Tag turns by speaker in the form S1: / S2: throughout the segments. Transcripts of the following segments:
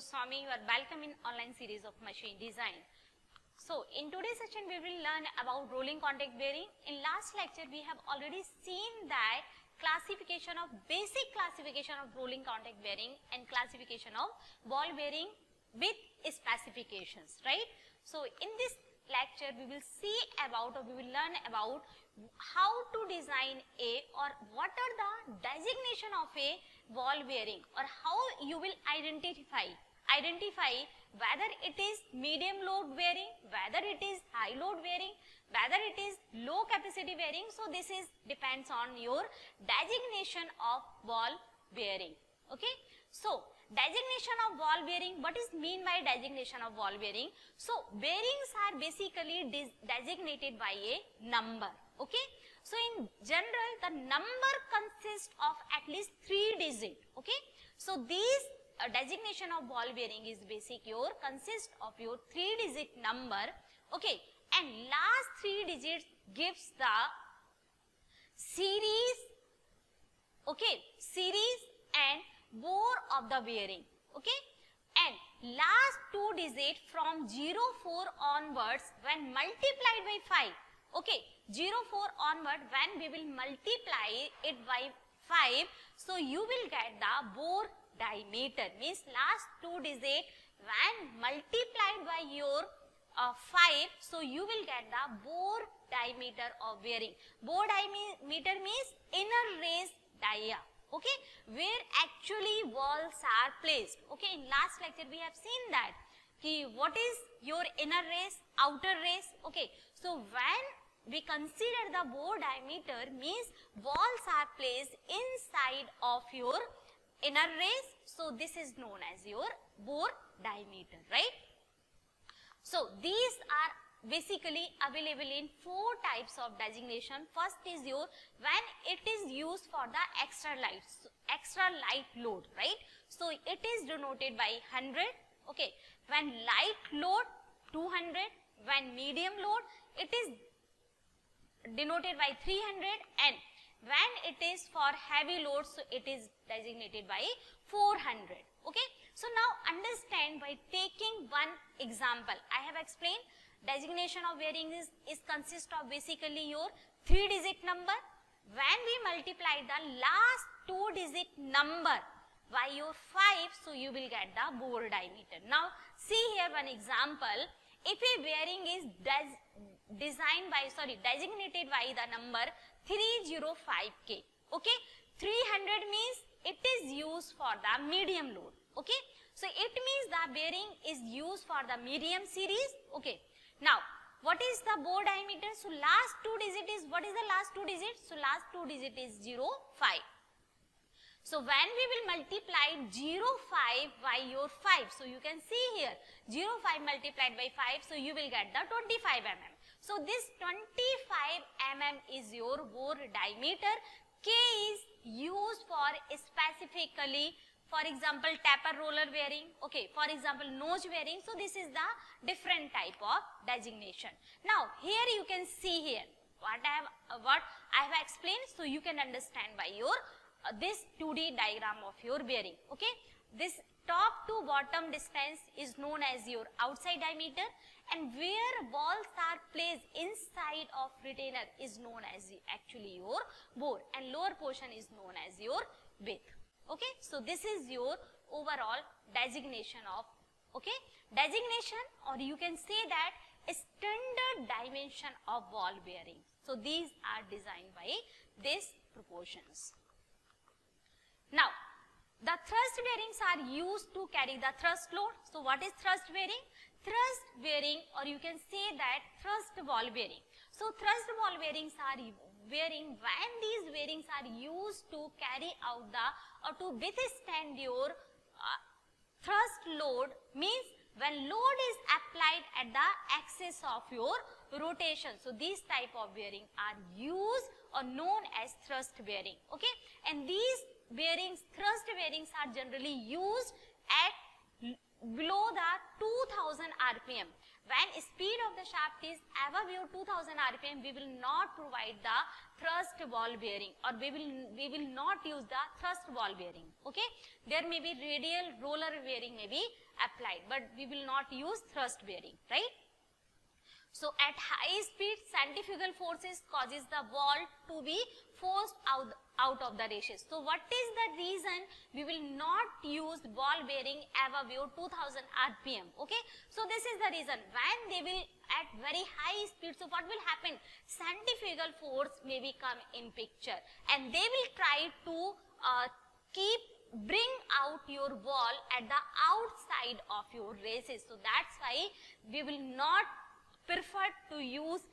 S1: Goswami. You are welcome in online series of machine design. So in today's session we will learn about rolling contact bearing. In last lecture we have already seen that basic classification of rolling contact bearing and classification of ball bearing with specifications, right? So in this lecture we will see about, or we will learn about how to design or what are the designation of a ball bearing, or how you will identify whether it is medium load bearing, whether it is high load bearing, whether it is low capacity bearing. So this is depends on your designation of ball bearing. Okay, so designation of ball bearing, what is mean by designation of ball bearing? So bearings are basically designated by a number. Okay, so in general the number consists of at least 3 digits. Okay, so these designation of ball bearing is consist of your 3-digit number. Okay, and last 3 digits gives the series, okay, series and bore of the bearing. Okay, and last 2 digits from 04 onwards when multiplied by 5. Okay, 04 onward when we will multiply it by 5, so you will get the bore diameter, means last 2 digits when multiplied by your 5, so you will get the bore diameter of bearing. Bore diameter means inner race dia. Okay, where actually balls are placed. Okay, in last lecture we have seen that what is your inner race, outer race. Okay, so when we consider the bore diameter, means balls are placed inside of your inner race, so this is known as your bore diameter, right? So these are basically available in 4 types of designation. First is your when it is used for the extra light load, right? So it is denoted by 100. Okay, when light load 200, when medium load it is denoted by 300, and when it is for heavy load, so it is designated by 400. Okay, so now understand by taking one example. I have explained designation of bearing is consist of basically your 3-digit number. When we multiply the last 2-digit number by your 5, so you will get the bore diameter. Now see here one example. If a bearing is designated by the number 305K, okay, 300 means it is used for the medium load. Okay, so it means the bearing is used for the medium series. Okay, now what is the bore diameter? So last 2 digit is, what is the last 2 digits? So last 2 digit is 05. So when we will multiply 05 by your 5, so you can see here 05 multiplied by 5, so you will get the 25 mm. So this 25 mm is your bore diameter. K is used for specifically, for example, taper roller bearing, okay, for example, nose bearing. So this is the different type of designation. Now here you can see here what I have explained, so you can understand by your this 2D diagram of your bearing. Okay, this top to bottom distance is known as your outside diameter, and where balls are placed inside of retainer is known as actually your bore, and lower portion is known as your width. Okay, so this is your overall designation of, okay, designation, or you can say that standard dimension of ball bearing. So these are designed by these proportions. Now the thrust bearings are used to carry the thrust load. So what is thrust bearing? Thrust bearing, or you can say that thrust ball bearing. So thrust ball bearings are bearing when these bearings are used to carry out the, or to withstand your thrust load, means when load is applied at the axis of your rotation. So these type of bearing are used or known as thrust bearing. Okay, and these bearings, thrust bearings, are generally used at below the 2000 RPM when speed of the the shaft is above your 2000 RPM, we will not provide the thrust ball bearing, or we will not use the thrust ball bearing. Okay, there may be radial roller bearing may be applied, but we will not use thrust bearing, right? So at high speed, centrifugal forces causes the ball to be forced out of the races. So what is the reason we will not use ball bearing above your 2000 RPM? Okay, so this is the reason. When they will at very high speed, so what will happen? Centrifugal force may be come in picture, and they will try to bring out your ball at the outside of your races. So that's why we will not prefer to use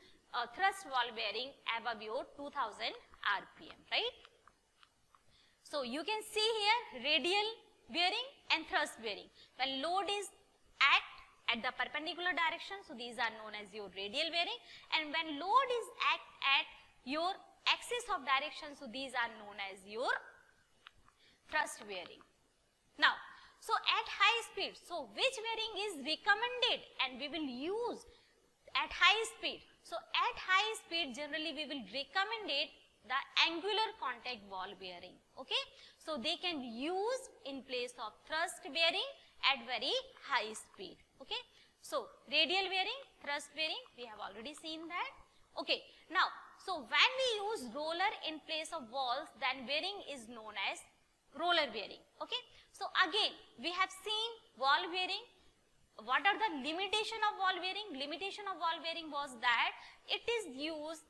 S1: thrust ball bearing above your 2000 RPM, right? So you can see here radial bearing and thrust bearing. When load is at the perpendicular direction, so these are known as your radial bearing, and when load is at your axis of direction, so these are known as your thrust bearing. Now, so at high speed, so which bearing is recommended and we will use at high speed? So at high speed, generally we will recommend it the angular contact ball bearing. Okay, so they can use in place of thrust bearing at very high speed. Okay, so radial bearing, thrust bearing, we have already seen that. Okay, now so when we use roller in place of balls, then bearing is known as roller bearing. Okay, so again we have seen ball bearing. What are the limitation of ball bearing? Limitation of ball bearing was that it is used,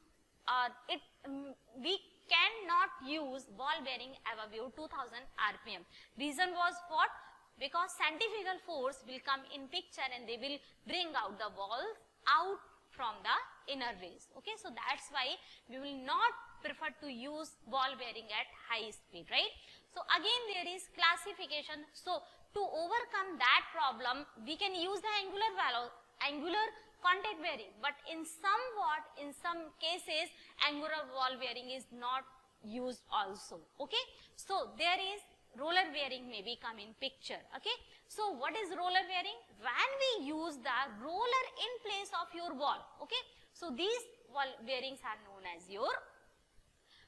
S1: we cannot use ball bearing above your 2000 RPM. Reason was what? Because centrifugal force will come in picture and they will bring out the ball out from the inner race. Okay, so that's why we will not prefer to use ball bearing at high speed, right? So again there is classification. So to overcome that problem, we can use the angular contact bearing, but in some cases angular ball bearing is not used also. Okay, so there is roller bearing may be come in picture. Okay, so what is roller bearing? When we use the roller in place of your ball. Okay, so these ball bearings are known as your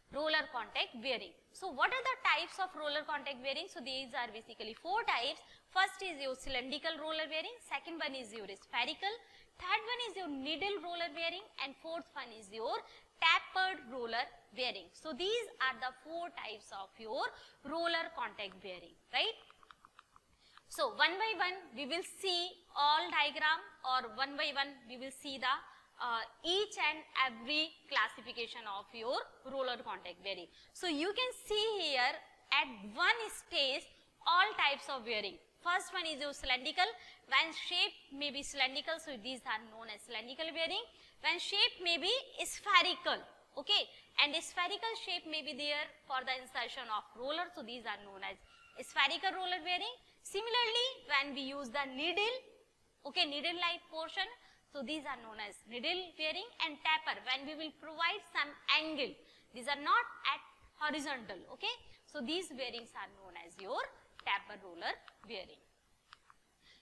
S1: roller contact bearing. So what are the types of roller contact bearing? So these are basically 4 types. First is your cylindrical roller bearing, second one is your spherical, third one is your needle roller bearing, and fourth one is your tapered roller bearing. So these are the 4 types of your roller contact bearing, right? So one by one we will see all diagram, or one by one we will see the each and every classification of your roller contact bearing. So you can see here at one stage all types of bearing. First one is your cylindrical. When shape may be cylindrical, so these are known as cylindrical bearing. When shape may be spherical, okay, and spherical shape may be there for the insertion of roller, so these are known as spherical roller bearing. Similarly, when we use the needle, okay, needle like portion, so these are known as needle bearing. And taper, when we will provide some angle, these are not at horizontal. Okay, so these bearings are known as your taper roller bearing.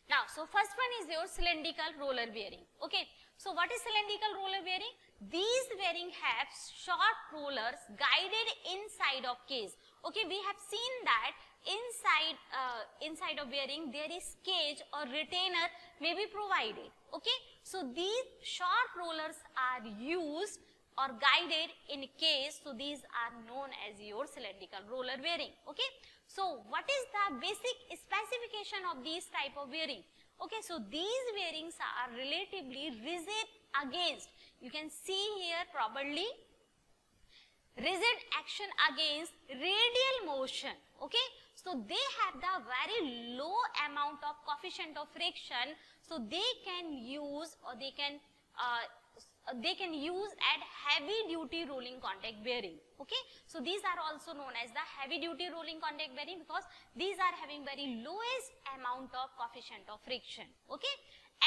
S1: Now, so first one is your cylindrical roller bearing. Okay, so what is cylindrical roller bearing? These bearing have short rollers guided inside of cage. Okay, we have seen that inside of bearing there is cage or retainer may be provided. Okay, so these short rollers are used or guided in cage, so these are known as your cylindrical roller bearing. Okay, so what is the basic specification of these type of bearing? Okay, so these bearings are relatively rigid against, you can see here properly, rigid action against radial motion. Okay, so they have the very low amount of coefficient of friction, so they can use, or they can use at heavy duty rolling contact bearing. Okay, so these are also known as the heavy duty rolling contact bearing because these are having very lowest amount of coefficient of friction. Okay,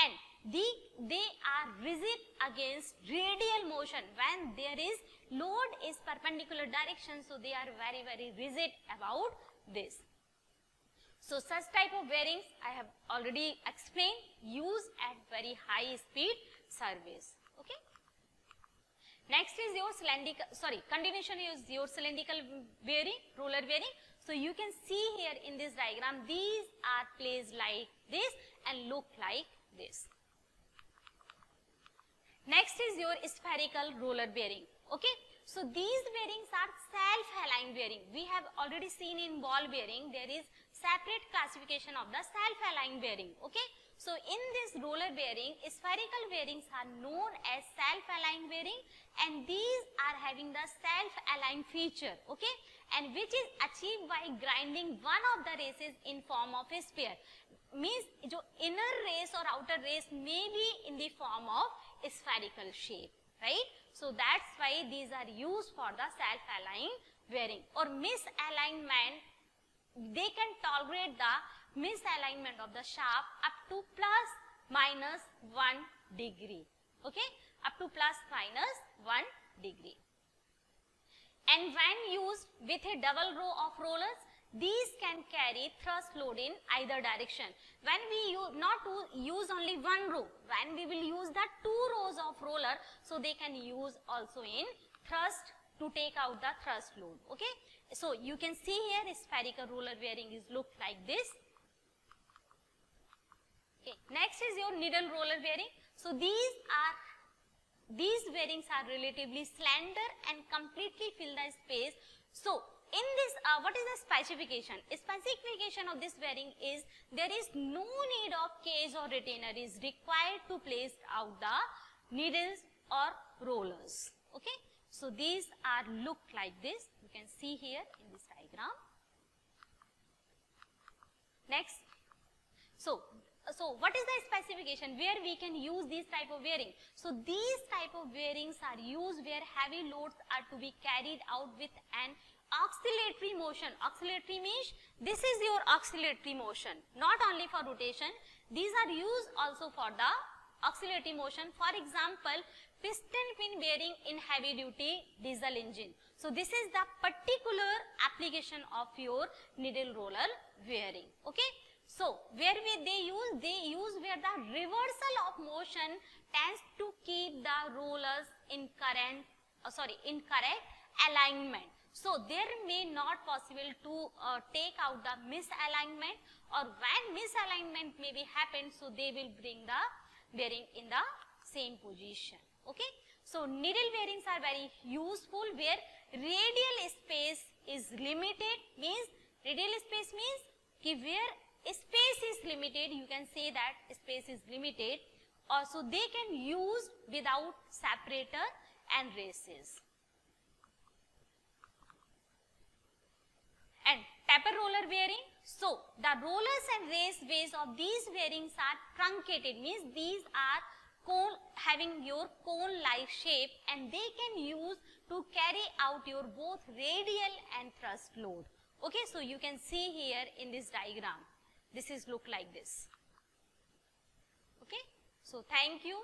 S1: and they are rigid against radial motion. When there is load is perpendicular direction, so they are very rigid about this. So such type of bearings I have already explained, used at very high speed. surface. Okay. Next is your cylindrical, continuation is your cylindrical bearing, roller bearing. So you can see here in this diagram, these are placed like this and look like this. Next is your spherical roller bearing. Okay. So these bearings are self-aligned bearing. We have already seen in ball bearing there is separate classification of the self-aligned bearing. Okay. So in this roller bearing, spherical bearings are known as self-aligned bearing, and these are having the self-aligned feature. Okay. And which is achieved by grinding one of the races in form of a sphere. Means jo inner race or outer race may be in the form of spherical shape, right? So that's why these are used for the self-aligned bearing. Or misalignment, they can tolerate the misalignment of the shaft up to plus minus 1 degree. Okay, up to plus minus 1 degree. And when used with a double row of rollers, these can carry thrust load in either direction. When we use, not to use only one row, when we will use the 2 rows of roller, so they can use also in thrust to take out the thrust load. Okay, so you can see here spherical roller bearing is look like this. Okay. Next is your needle roller bearing. So these bearings are relatively slender and completely fill the space. So in this, what is the specification? Specification of this bearing is there is no need of cage or retainer is required to place out the needles or rollers. Okay. So these are look like this. You can see here in this diagram. Next. So what is the specification where we can use these type of bearing? So these type of bearings are used where heavy loads are to be carried out with an oscillatory motion. Oscillatory means this is your oscillatory motion, not only for rotation. These are used also for the oscillatory motion. For example, piston pin bearing in heavy duty diesel engine. So this is the particular application of your needle roller bearing. Okay. So where they use where the reversal of motion tends to keep the rollers in correct alignment. So there may not possible to take out the misalignment, or when misalignment may be happened, so they will bring the bearing in the same position. Okay. So needle bearings are very useful where radial space is limited. Means radial space means where space is limited, you can say that space is limited. Also they can use without separator and races. And taper roller bearing. So the rollers and race bays of these bearings are truncated, means these are cone, having your cone like shape, and they can use to carry out your both radial and thrust load. Okay, so you can see here in this diagram, this is look like this. Okay, so thank you.